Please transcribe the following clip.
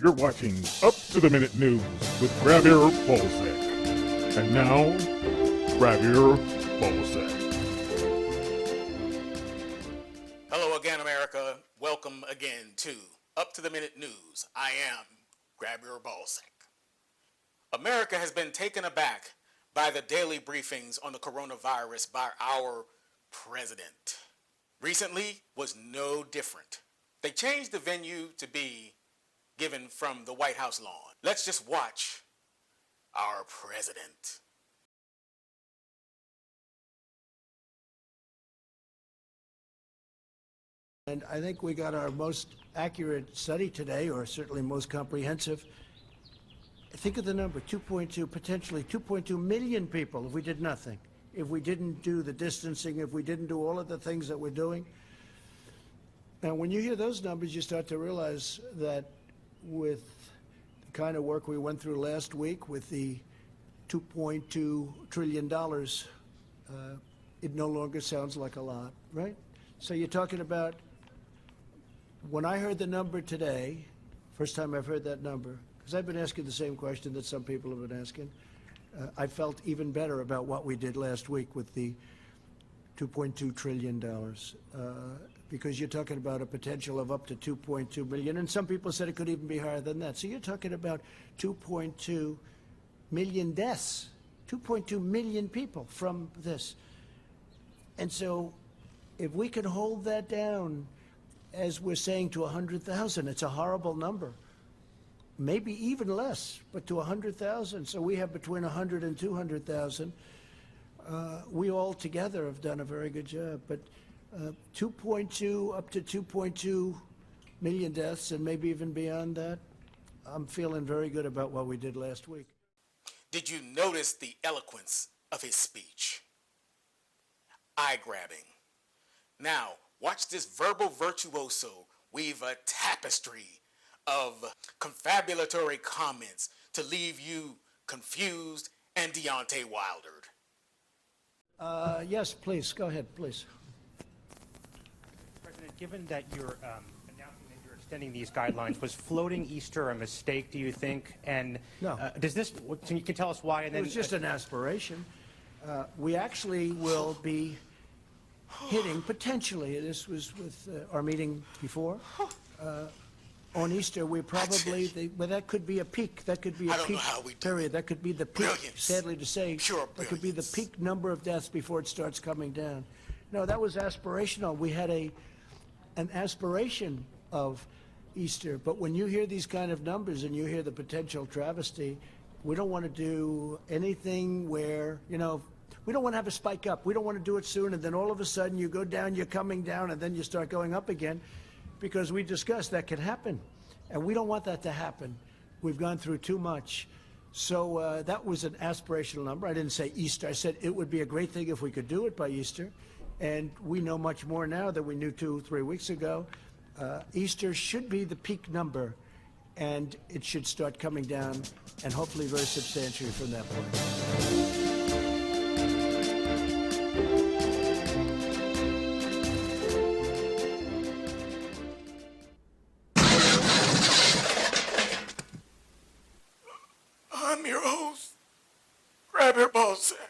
You're watching Up to the Minute News with Grabir Balzak. And now, Grabir Balzak. Hello again, America. Welcome again to Up to the Minute News. I am Grabir Balzak. America has been taken aback by the daily briefings on the coronavirus by our president. Recently was no different. They changed the venue to be given from the White House lawn. Let's just watch our president. And I think we got our most accurate study today, or certainly most comprehensive. Think of the number, 2.2, potentially 2.2 million people if we did nothing. If we didn't do the distancing, if we didn't do all of the things that we're doing. Now, when you hear those numbers, you start to realize that with the kind of work we went through last week with the $2.2 trillion, it no longer sounds like a lot, right? So you're talking about, when I heard the number today, first time I've heard that number, because I've been asking the same question that some people have been asking, I felt even better about what we did last week with the $2.2 trillion. Because you're talking about a potential of up to 2.2 million, and some people said it could even be higher than that. So you're talking about 2.2 million deaths, 2.2 million people from this. And so if we could hold that down, as we're saying, to 100,000, it's a horrible number. Maybe even less, but to 100,000. So we have between 100 and 200,000. We all together have done a very good job. But 2.2 up to 2.2 million deaths, and maybe even beyond that, I'm feeling very good about what we did last week. Did you notice the eloquence of his speech? Eye-grabbing. Now, watch this verbal virtuoso weave a tapestry of confabulatory comments to leave you confused and Deontay Wildered. Yes, please, go ahead, please. President, given that you're announcing that you're extending these guidelines, was floating Easter a mistake, do you think? And No. Does this, you can tell us why? And It then, was just an aspiration. We actually will be hitting, potentially, this was with our meeting before, on Easter, we probably, well, that could be a peak. That could be a peak period. That could be the peak, sadly to say. That could be the peak number of deaths before it starts coming down. No, that was aspirational. We had an aspiration of Easter. But when you hear these kind of numbers and you hear the potential travesty, we don't want to do anything where, we don't want to have a spike up. We don't want to do it soon, and then all of a sudden you go down, you're coming down, and then you start going up again, because we discussed that could happen. And we don't want that to happen. We've gone through too much. So that was an aspirational number. I didn't say Easter. I said it would be a great thing if we could do it by Easter. And we know much more now than we knew 2-3 weeks ago. Easter should be the peak number, and it should start coming down, and hopefully very substantially from that point. I'm your host, Grabir Balzak.